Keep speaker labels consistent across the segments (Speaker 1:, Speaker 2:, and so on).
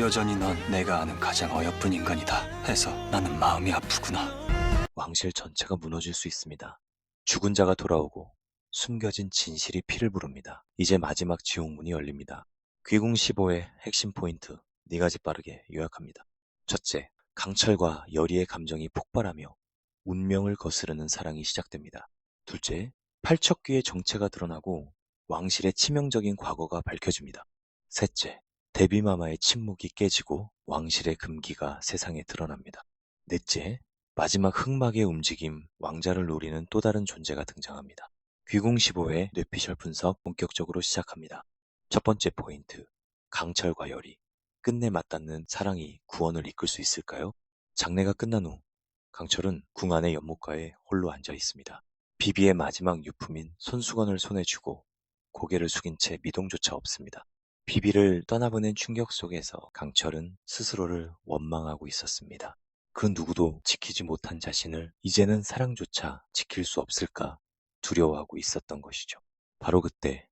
Speaker 1: 여전히 넌 내가 아는 가장 어여쁜 인간이다 해서 나는 마음이 아프구나.
Speaker 2: 왕실 전체가 무너질 수 있습니다. 죽은 자가 돌아오고 숨겨진 진실이 피를 부릅니다. 이제 마지막 지옥문이 열립니다. 귀궁 15의 핵심 포인트 4가지 빠르게 요약합니다. 첫째, 강철과 열의의 감정이 폭발하며 운명을 거스르는 사랑이 시작됩니다. 둘째, 팔척귀의 정체가 드러나고 왕실의 치명적인 과거가 밝혀집니다. 셋째, 데뷔마마의 침묵이 깨지고 왕실의 금기가 세상에 드러납니다. 넷째, 마지막 흑막의 움직임, 왕자를 노리는 또 다른 존재가 등장합니다. 귀궁 15회 뇌피셜 분석 본격적으로 시작합니다. 첫 번째 포인트, 강철과 열의. 끝내 맞닿는 사랑이 구원을 이끌 수 있을까요? 장례가 끝난 후 강철은 궁 안의 연못가에 홀로 앉아 있습니다. 비비의 마지막 유품인 손수건을 손에 쥐고 고개를 숙인 채 미동조차 없습니다. 비비를 떠나보낸 충격 속에서 강철은 스스로를 원망하고 있었습니다. 그 누구도 지키지 못한 자신을 이제는 사랑조차 지킬 수 없을까 두려워하고 있었던 것이죠. 바로 그때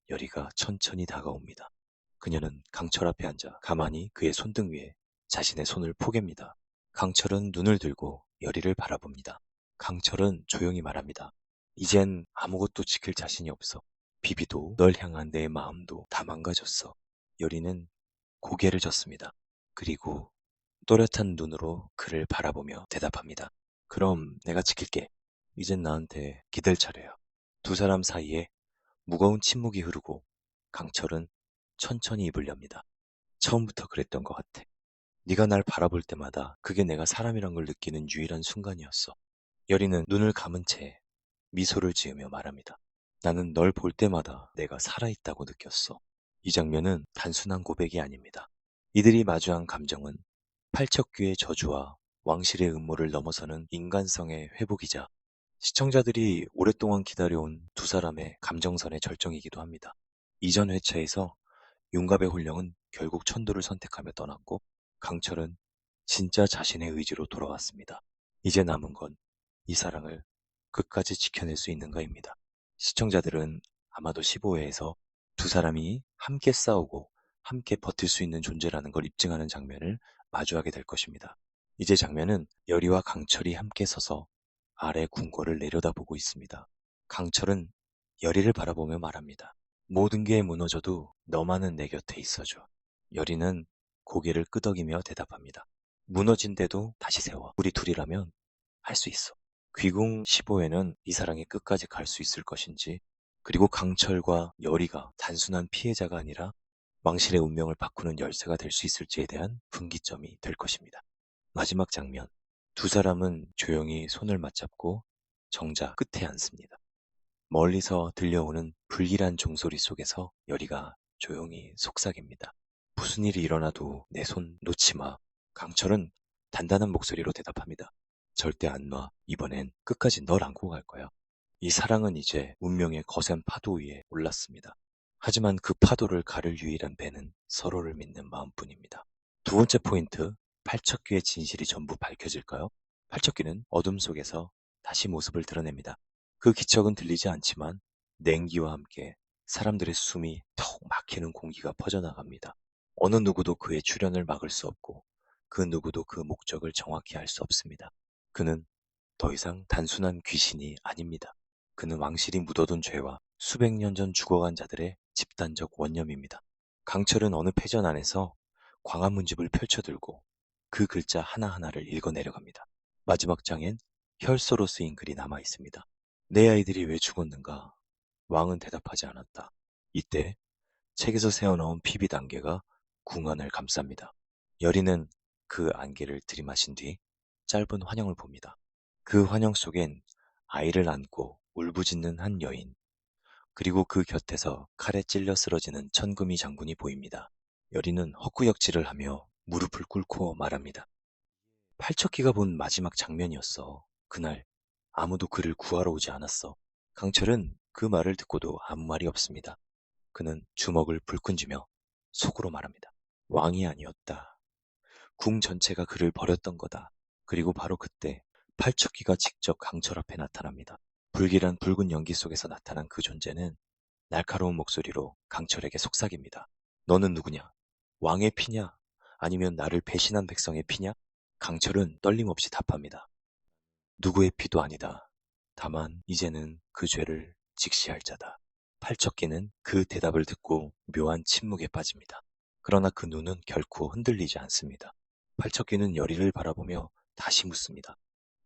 Speaker 2: 열이가 천천히 다가옵니다. 그녀는 강철 앞에 앉아 가만히 그의 손등 위에 자신의 손을 포갭니다. 강철은 눈을 들고 열이를 바라봅니다. 강철은 조용히 말합니다. 이젠 아무것도 지킬 자신이 없어. 비비도 널 향한 내 마음도 다 망가졌어. 열이는 고개를 젓습니다. 그리고 또렷한 눈으로 그를 바라보며 대답합니다. 그럼 내가 지킬게. 이젠 나한테 기댈 차례야. 두 사람 사이에 무거운 침묵이 흐르고 강철은 천천히 입을 엽니다. 처음부터 그랬던 것 같아. 네가 날 바라볼 때마다 그게 내가 사람이란 걸 느끼는 유일한 순간이었어. 여리는 눈을 감은 채 미소를 지으며 말합니다. 나는 널 볼 때마다 내가 살아있다고 느꼈어. 이 장면은 단순한 고백이 아닙니다. 이들이 마주한 감정은 팔척귀의 저주와 왕실의 음모를 넘어서는 인간성의 회복이자 시청자들이 오랫동안 기다려온 두 사람의 감정선의 절정이기도 합니다. 이전 회차에서 윤갑의 혼령은 결국 천도를 선택하며 떠났고 강철은 진짜 자신의 의지로 돌아왔습니다. 이제 남은 건 이 사랑을 끝까지 지켜낼 수 있는가입니다. 시청자들은 아마도 15회에서 두 사람이 함께 싸우고 함께 버틸 수 있는 존재라는 걸 입증하는 장면을 마주하게 될 것입니다. 이제 장면은 열이와 강철이 함께 서서 아래 궁궐을 내려다보고 있습니다. 강철은 열이를 바라보며 말합니다. 모든 게 무너져도 너만은 내 곁에 있어줘. 열이는 고개를 끄덕이며 대답합니다. 무너진데도 다시 세워. 우리 둘이라면 할 수 있어. 귀궁 15회는 이 사랑이 끝까지 갈 수 있을 것인지, 그리고 강철과 열이가 단순한 피해자가 아니라 왕실의 운명을 바꾸는 열쇠가 될 수 있을지에 대한 분기점이 될 것입니다. 마지막 장면. 두 사람은 조용히 손을 맞잡고 정자 끝에 앉습니다. 멀리서 들려오는 불길한 종소리 속에서 열이가 조용히 속삭입니다. 무슨 일이 일어나도 내 손 놓지 마. 강철은 단단한 목소리로 대답합니다. 절대 안 놔. 이번엔 끝까지 널 안고 갈 거야. 이 사랑은 이제 운명의 거센 파도 위에 올랐습니다. 하지만 그 파도를 가를 유일한 배는 서로를 믿는 마음뿐입니다. 두 번째 포인트, 팔척귀의 진실이 전부 밝혀질까요? 팔척귀는 어둠 속에서 다시 모습을 드러냅니다. 그 기척은 들리지 않지만 냉기와 함께 사람들의 숨이 턱 막히는 공기가 퍼져나갑니다. 어느 누구도 그의 출현을 막을 수 없고 그 누구도 그 목적을 정확히 알 수 없습니다. 그는 더 이상 단순한 귀신이 아닙니다. 그는 왕실이 묻어둔 죄와 수백 년 전 죽어간 자들의 집단적 원념입니다. 강철은 어느 패전 안에서 광화문집을 펼쳐들고 그 글자 하나하나를 읽어 내려갑니다. 마지막 장엔 혈서로 쓰인 글이 남아 있습니다. 내 아이들이 왜 죽었는가? 왕은 대답하지 않았다. 이때 책에서 새어나온 피비 단계가 궁안을 감쌉니다. 여리는 그 안개를 들이마신 뒤 짧은 환영을 봅니다. 그 환영 속엔 아이를 안고 울부짖는 한 여인, 그리고 그 곁에서 칼에 찔려 쓰러지는 천금이 장군이 보입니다. 여리는 헛구역질을 하며 무릎을 꿇고 말합니다. 팔척기가 본 마지막 장면이었어. 그날 아무도 그를 구하러 오지 않았어. 강철은 그 말을 듣고도 아무 말이 없습니다. 그는 주먹을 불끈 쥐며 속으로 말합니다. 왕이 아니었다. 궁 전체가 그를 버렸던 거다. 그리고 바로 그때 팔척기가 직접 강철 앞에 나타납니다. 불길한 붉은 연기 속에서 나타난 그 존재는 날카로운 목소리로 강철에게 속삭입니다. 너는 누구냐? 왕의 피냐? 아니면 나를 배신한 백성의 피냐? 강철은 떨림없이 답합니다. 누구의 피도 아니다. 다만 이제는 그 죄를 직시할 자다. 팔척기는 그 대답을 듣고 묘한 침묵에 빠집니다. 그러나 그 눈은 결코 흔들리지 않습니다. 팔척기는 여리를 바라보며 다시 묻습니다.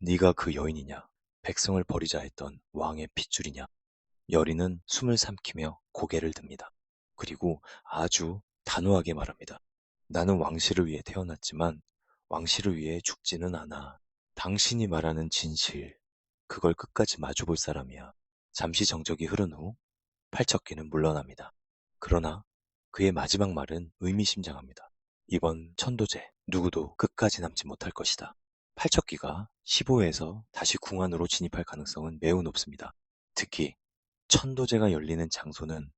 Speaker 2: 네가 그 여인이냐? 백성을 버리자 했던 왕의 핏줄이냐? 여리는 숨을 삼키며 고개를 듭니다. 그리고 아주 단호하게 말합니다. 나는 왕실을 위해 태어났지만 왕실을 위해 죽지는 않아. 당신이 말하는 진실, 그걸 끝까지 마주볼 사람이야. 잠시 정적이 흐른 후 팔척기는 물러납니다. 그러나 그의 마지막 말은 의미심장합니다. 이번 천도제, 누구도 끝까지 남지 못할 것이다. 팔척기가 15회에서 다시 궁안으로 진입할 가능성은 매우 높습니다. 특히 천도제가 열리는 장소는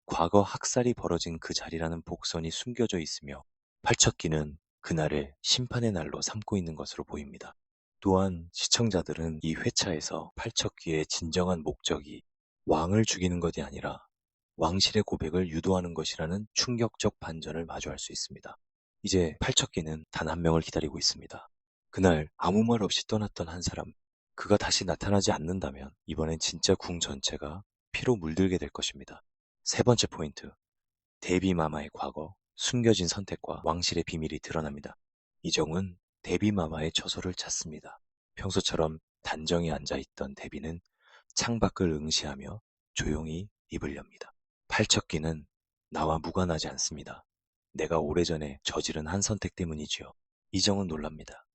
Speaker 2: 과거 학살이 벌어진 그 자리라는 복선이 숨겨져 있으며 팔척기는 그날을 심판의 날로 삼고 있는 것으로 보입니다. 또한 시청자들은 이 회차에서 팔척기의 진정한 목적이 왕을 죽이는 것이 아니라 왕실의 고백을 유도하는 것이라는 충격적 반전을 마주할 수 있습니다. 이제 팔척기는 단 한 명을 기다리고 있습니다. 그날 아무 말 없이 떠났던 한 사람, 그가 다시 나타나지 않는다면 이번엔 진짜 궁 전체가 피로 물들게 될 것입니다. 세 번째 포인트, 데비마마의 과거, 숨겨진 선택과 왕실의 비밀이 드러납니다. 이정은 데비마마의 처소를 찾습니다. 평소처럼 단정히 앉아있던 데비는 창밖을 응시하며 조용히 입을 엽니다. 팔척기는 나와 무관하지 않습니다. 내가 오래전에 저지른 한 선택 때문이지요. 이정은 놀랍니다.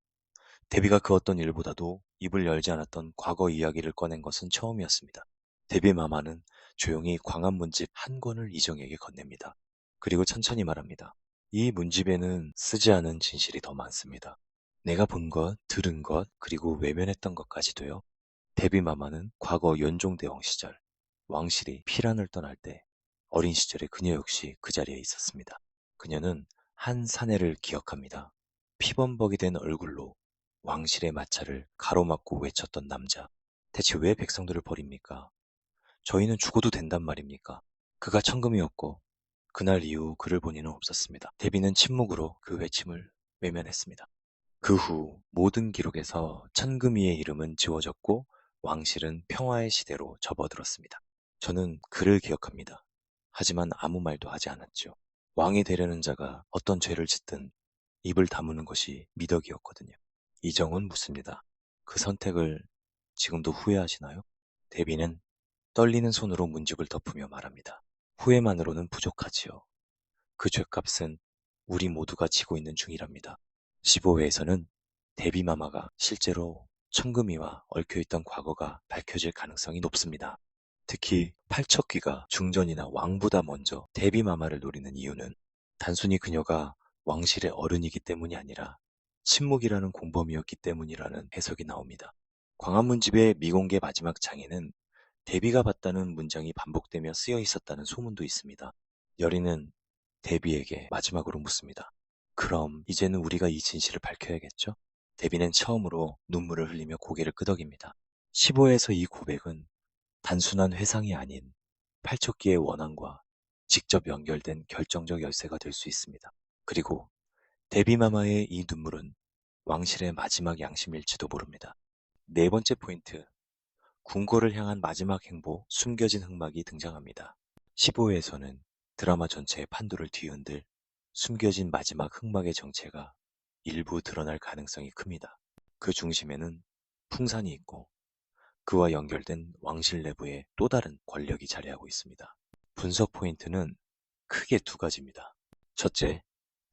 Speaker 2: 데비가 그 어떤 일보다도 입을 열지 않았던 과거 이야기를 꺼낸 것은 처음이었습니다. 데비 마마는 조용히 광한 문집 한 권을 이정에게 건넵니다. 그리고 천천히 말합니다. 이 문집에는 쓰지 않은 진실이 더 많습니다. 내가 본 것, 들은 것, 그리고 외면했던 것까지도요. 데비 마마는 과거 연종대왕 시절, 왕실이 피란을 떠날 때 어린 시절에 그녀 역시 그 자리에 있었습니다. 그녀는 한 사내를 기억합니다. 피범벅이 된 얼굴로 왕실의 마차를 가로막고 외쳤던 남자. 대체 왜 백성들을 버립니까? 저희는 죽어도 된단 말입니까? 그가 천금이었고 그날 이후 그를 본 이는 없었습니다. 데비는 침묵으로 그 외침을 외면했습니다. 그 후 모든 기록에서 천금이의 이름은 지워졌고 왕실은 평화의 시대로 접어들었습니다. 저는 그를 기억합니다. 하지만 아무 말도 하지 않았죠. 왕이 되려는 자가 어떤 죄를 짓든 입을 다무는 것이 미덕이었거든요. 이정은 묻습니다. 그 선택을 지금도 후회하시나요? 데비는 떨리는 손으로 문집을 덮으며 말합니다. 후회만으로는 부족하지요. 그 죗값은 우리 모두가 지고 있는 중이랍니다. 15회에서는 데비마마가 실제로 천금이와 얽혀있던 과거가 밝혀질 가능성이 높습니다. 특히 팔척귀가 중전이나 왕보다 먼저 데비마마를 노리는 이유는 단순히 그녀가 왕실의 어른이기 때문이 아니라 침묵이라는 공범이었기 때문이라는 해석이 나옵니다. 광화문집의 미공개 마지막 장에는 데비가 봤다는 문장이 반복되며 쓰여 있었다는 소문도 있습니다. 여리는 데비에게 마지막으로 묻습니다. 그럼 이제는 우리가 이 진실을 밝혀야겠죠? 데비는 처음으로 눈물을 흘리며 고개를 끄덕입니다. 15에서 이 고백은 단순한 회상이 아닌 팔척기의 원한과 직접 연결된 결정적 열쇠가 될 수 있습니다. 그리고 데비마마의 이 눈물은 왕실의 마지막 양심일지도 모릅니다. 네 번째 포인트, 궁궐을 향한 마지막 행보, 숨겨진 흑막이 등장합니다. 15회에서는 드라마 전체의 판도를 뒤흔들 숨겨진 마지막 흑막의 정체가 일부 드러날 가능성이 큽니다. 그 중심에는 풍산이 있고 그와 연결된 왕실 내부의 또 다른 권력이 자리하고 있습니다. 분석 포인트는 크게 두 가지입니다. 첫째,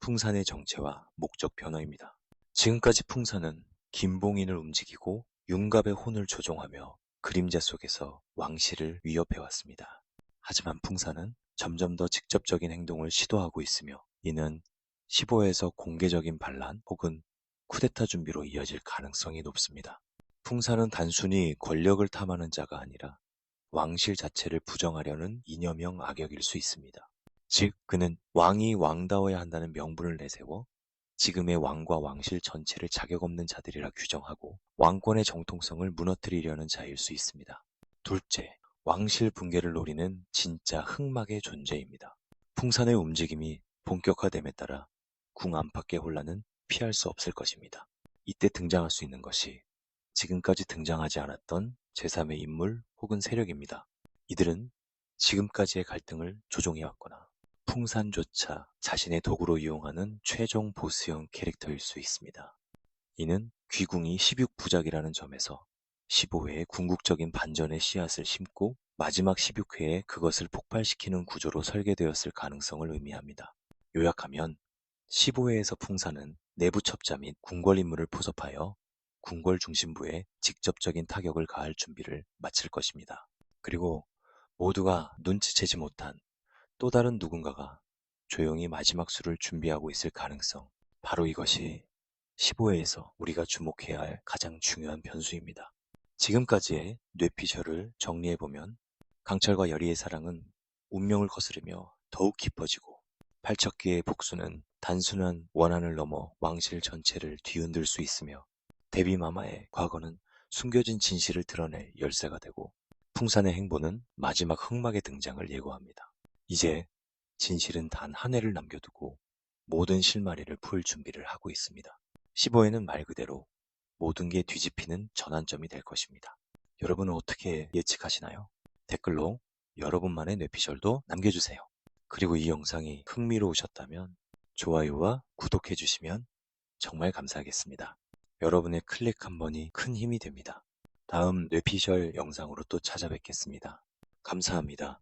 Speaker 2: 풍산의 정체와 목적 변화입니다. 지금까지 풍산은 김봉인을 움직이고 윤갑의 혼을 조종하며 그림자 속에서 왕실을 위협해왔습니다. 하지만 풍산은 점점 더 직접적인 행동을 시도하고 있으며 이는 15에서 공개적인 반란 혹은 쿠데타 준비로 이어질 가능성이 높습니다. 풍산은 단순히 권력을 탐하는 자가 아니라 왕실 자체를 부정하려는 이념형 악역일 수 있습니다. 즉, 그는 왕이 왕다워야 한다는 명분을 내세워 지금의 왕과 왕실 전체를 자격 없는 자들이라 규정하고 왕권의 정통성을 무너뜨리려는 자일 수 있습니다. 둘째, 왕실 붕괴를 노리는 진짜 흑막의 존재입니다. 풍산의 움직임이 본격화됨에 따라 궁 안팎의 혼란은 피할 수 없을 것입니다. 이때 등장할 수 있는 것이 지금까지 등장하지 않았던 제3의 인물 혹은 세력입니다. 이들은 지금까지의 갈등을 조종해왔거나 풍산조차 자신의 도구로 이용하는 최종 보스형 캐릭터일 수 있습니다. 이는 귀궁이 16부작이라는 점에서 15회의 궁극적인 반전의 씨앗을 심고 마지막 16회에 그것을 폭발시키는 구조로 설계되었을 가능성을 의미합니다. 요약하면 15회에서 풍산은 내부 첩자 및 궁궐 인물을 포섭하여 궁궐 중심부에 직접적인 타격을 가할 준비를 마칠 것입니다. 그리고 모두가 눈치채지 못한 또 다른 누군가가 조용히 마지막 수를 준비하고 있을 가능성, 바로 이것이 15회에서 우리가 주목해야 할 가장 중요한 변수입니다. 지금까지의 뇌피셜을 정리해보면 강철과 열의의 사랑은 운명을 거스르며 더욱 깊어지고 팔척기의 복수는 단순한 원한을 넘어 왕실 전체를 뒤흔들 수 있으며 데비마마의 과거는 숨겨진 진실을 드러낼 열쇠가 되고 풍산의 행보는 마지막 흑막의 등장을 예고합니다. 이제 진실은 단 한 회를 남겨두고 모든 실마리를 풀 준비를 하고 있습니다. 15회는 말 그대로 모든 게 뒤집히는 전환점이 될 것입니다. 여러분은 어떻게 예측하시나요? 댓글로 여러분만의 뇌피셜도 남겨주세요. 그리고 이 영상이 흥미로우셨다면 좋아요와 구독해주시면 정말 감사하겠습니다. 여러분의 클릭 한 번이 큰 힘이 됩니다. 다음 뇌피셜 영상으로 또 찾아뵙겠습니다. 감사합니다.